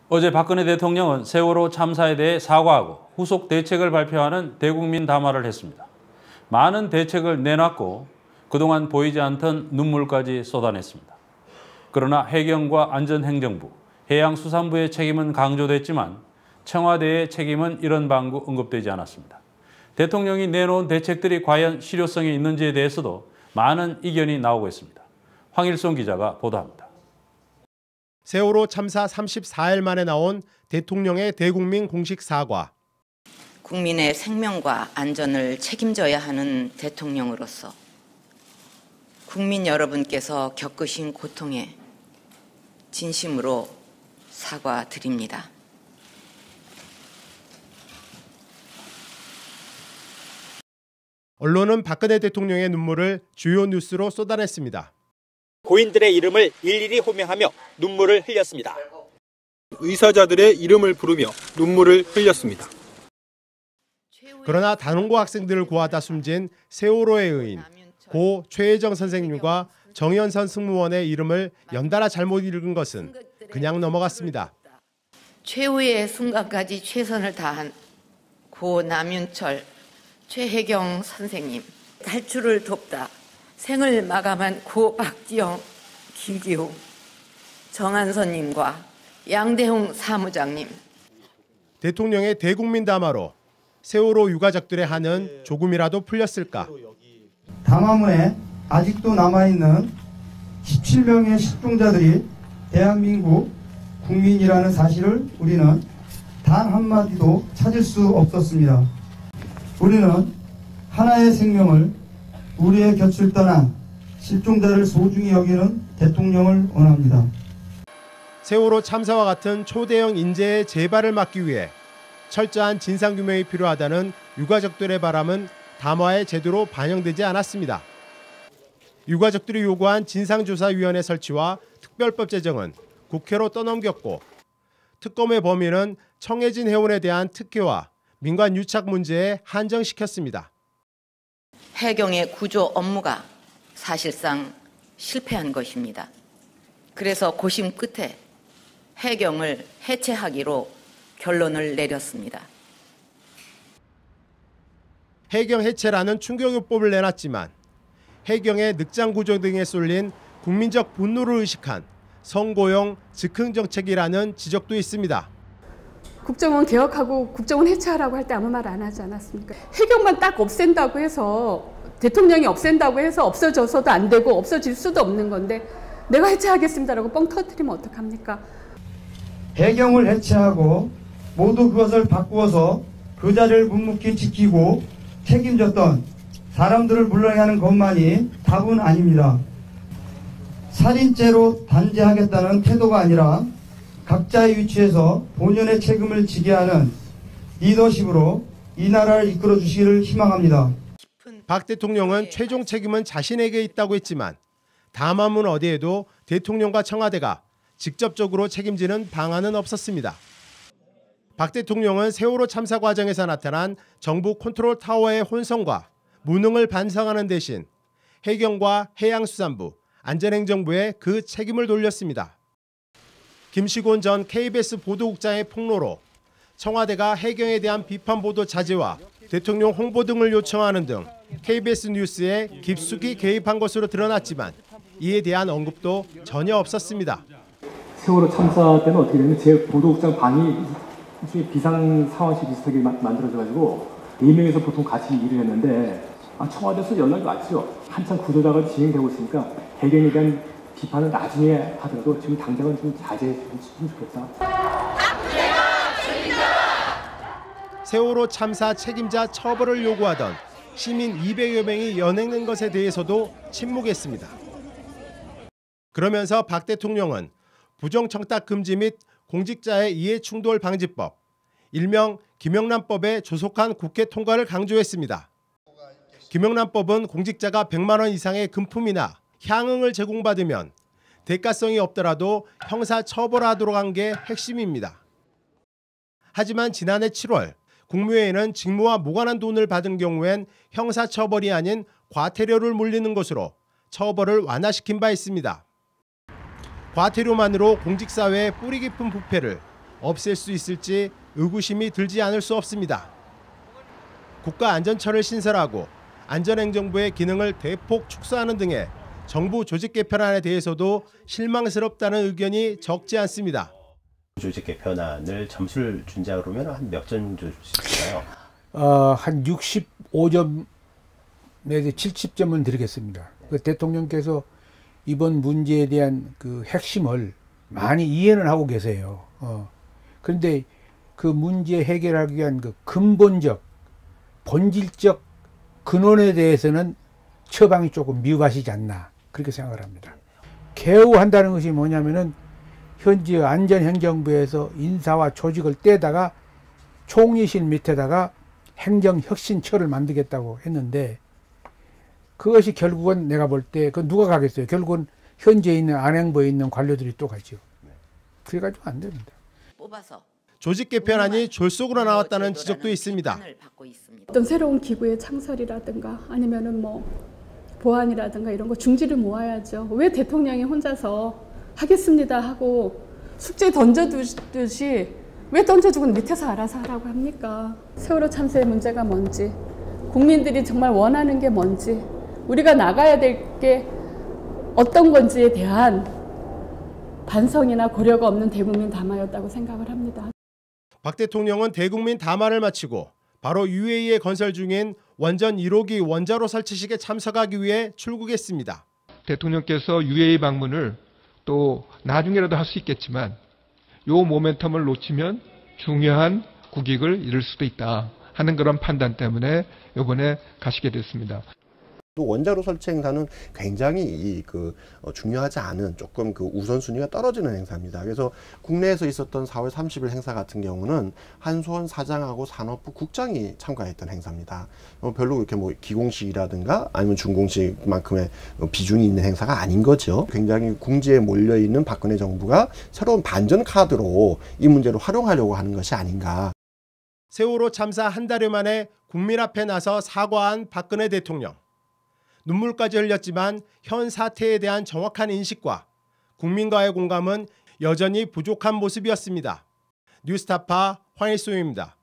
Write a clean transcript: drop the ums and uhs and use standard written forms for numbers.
어제 박근혜 대통령은 세월호 참사에 대해 사과하고 후속 대책을 발표하는 대국민 담화를 했습니다. 많은 대책을 내놨고 그동안 보이지 않던 눈물까지 쏟아냈습니다. 그러나 해경과 안전행정부, 해양수산부의 책임은 강조됐지만 청와대의 책임은 이런 방구 언급되지 않았습니다. 대통령이 내놓은 대책들이 과연 실효성이 있는지에 대해서도 많은 이견이 나오고 있습니다. 황일송 기자가 보도합니다. 세월호 참사 34일 만에 나온 대통령의 대국민 공식 사과. 국민의 생명과 안전을 책임져야 하는 대통령으로서 국민 여러분께서 겪으신 고통에 진심으로 사과드립니다. 언론은 박근혜 대통령의 눈물을 주요 뉴스로 쏟아냈습니다. 고인들의 이름을 일일이 호명하며 눈물을 흘렸습니다. 의사자들의 이름을 부르며 눈물을 흘렸습니다. 그러나 단원고 학생들을 구하다 숨진 세월호의 의인 고 최혜정 선생님과 정현선 승무원의 이름을 연달아 잘못 읽은 것은 그냥 넘어갔습니다. 최후의 순간까지 최선을 다한 고 남윤철, 최혜경 선생님, 탈출을 돕다 생을 마감한 고 박지영, 김기웅, 정한선님과 양대홍 사무장님. 대통령의 대국민 담화로 세월호 유가족들의 한은 조금이라도 풀렸을까? 담화문에 아직도 남아있는 17명의 실종자들이 대한민국 국민이라는 사실을 우리는 단 한마디도 찾을 수 없었습니다. 우리는 하나의 생명을 우리의 곁을 떠난 실종자를 소중히 여기는 대통령을 원합니다. 세월호 참사와 같은 초대형 인재의 재발을 막기 위해 철저한 진상규명이 필요하다는 유가족들의 바람은 담화에 제대로 반영되지 않았습니다. 유가족들이 요구한 진상조사위원회 설치와 특별법 제정은 국회로 떠넘겼고 특검의 범위는 청해진 해운에 대한 특혜와 민관 유착 문제에 한정시켰습니다. 해경의 구조 업무가 사실상 실패한 것입니다. 그래서 고심 끝에 해경을 해체하기로 결론을 내렸습니다. 해경 해체라는 충격요법을 내놨지만 해경의 늑장 구조 등에 쏠린 국민적 분노를 의식한 선고형 즉흥 정책이라는 지적도 있습니다. 국정원 개혁하고 국정원 해체하라고 할 때 아무 말 안 하지 않았습니까? 해경만 딱 없앤다고 해서 대통령이 없앤다고 해서 없어져서도 안 되고 없어질 수도 없는 건데 내가 해체하겠습니다라고 뻥 터뜨리면 어떡합니까? 해경을 해체하고 모두 그것을 바꾸어서 그 자리를 묵묵히 지키고 책임졌던 사람들을 물러나게 하는 것만이 답은 아닙니다. 살인죄로 단죄하겠다는 태도가 아니라 각자의 위치에서 본연의 책임을 지게 하는 리더십으로 이 나라를 이끌어 주시기를 희망합니다. 박 대통령은 최종 책임은 자신에게 있다고 했지만 담화문 어디에도 대통령과 청와대가 직접적으로 책임지는 방안은 없었습니다. 박 대통령은 세월호 참사 과정에서 나타난 정부 컨트롤 타워의 혼선과 무능을 반성하는 대신 해경과 해양수산부, 안전행정부에 그 책임을 돌렸습니다. 김시곤 전 KBS 보도국장의 폭로로 청와대가 해경에 대한 비판 보도 자제와 대통령 홍보 등을 요청하는 등 KBS 뉴스에 깊숙이 개입한 것으로 드러났지만 이에 대한 언급도 전혀 없었습니다. 세월호 참사 때는 어떻게 되냐면 제 보도국장 방이 비상 상황실 비슷하게 만들어져가지고 4명이서 보통 같이 일을 했는데 청와대에서 연락이 왔죠. 한참 구조자가 진행되고 있으니까 해경에 대한 비판은 나중에 하더라도 지금 당장은 좀 자제해 주면 좋겠다. 세월호 참사 책임자 처벌을 요구하던 시민 200여 명이 연행된 것에 대해서도 침묵했습니다. 그러면서 박 대통령은 부정청탁 금지 및 공직자의 이해충돌 방지법, 일명 김영란법의 조속한 국회 통과를 강조했습니다. 김영란법은 공직자가 100만 원 이상의 금품이나 향응을 제공받으면 대가성이 없더라도 형사 처벌하도록 한 게 핵심입니다. 하지만 지난해 7월 국무회의는 직무와 무관한 돈을 받은 경우엔 형사 처벌이 아닌 과태료를 물리는 것으로 처벌을 완화시킨 바 있습니다. 과태료만으로 공직사회의 뿌리 깊은 부패를 없앨 수 있을지 의구심이 들지 않을 수 없습니다. 국가안전처를 신설하고 안전행정부의 기능을 대폭 축소하는 등의 정부 조직 개편안에 대해서도 실망스럽다는 의견이 적지 않습니다. 조직 개편안을 점수를 준다 그러면 한 몇 점 주실까요? 한 65점 내지 70점은 드리겠습니다. 그 대통령께서 이번 문제에 대한 그 핵심을 많이 이해는 하고 계세요. 그런데 그 문제 해결하기 위한 그 근본적, 본질적 근원에 대해서는 처방이 조금 미흡하시지 않나 그렇게 생각을 합니다. 개우한다는 것이 뭐냐면은 현재 안전행정부에서 인사와 조직을 떼다가 총리실 밑에다가 행정혁신처를 만들겠다고 했는데 그것이 결국은 내가 볼 때 그 누가 가겠어요? 결국은 현재 있는 안행부에 있는 관료들이 또 가죠. 그래가지고 안 됩니다. 뽑아서 조직 개편안이 졸속으로 나왔다는 지적도 있습니다. 어떤 새로운 기구의 창설이라든가 아니면은 뭐 보안이라든가 이런 거 중지를 모아야죠. 왜 대통령이 혼자서 하겠습니다 하고 숙제 던져두듯이 왜 던져주고 밑에서 알아서 하라고 합니까? 세월호 참사의 문제가 뭔지, 국민들이 정말 원하는 게 뭔지, 우리가 나가야 될 게 어떤 건지에 대한 반성이나 고려가 없는 대국민 담화였다고 생각을 합니다. 박 대통령은 대국민 담화를 마치고 바로 UAE에 건설 중인 원전 1호기 원자로 설치식에 참석하기 위해 출국했습니다. 대통령께서 UAE 방문을 또 나중에라도 할 수 있겠지만 이 모멘텀을 놓치면 중요한 국익을 잃을 수도 있다 하는 그런 판단 때문에 이번에 가시게 됐습니다. 또 원자로 설치 행사는 굉장히 중요하지 않은 조금 그 우선순위가 떨어지는 행사입니다. 그래서 국내에서 있었던 4월 30일 행사 같은 경우는 한수원 사장하고 산업부 국장이 참가했던 행사입니다. 별로 그렇게 뭐 기공식이라든가 아니면 준공식만큼의 비중이 있는 행사가 아닌 거죠. 굉장히 궁지에 몰려 있는 박근혜 정부가 새로운 반전 카드로 이 문제를 활용하려고 하는 것이 아닌가. 세월호 참사 한 달여 만에 국민 앞에 나서 사과한 박근혜 대통령. 눈물까지 흘렸지만 현 사태에 대한 정확한 인식과 국민과의 공감은 여전히 부족한 모습이었습니다. 뉴스타파 황일수입니다.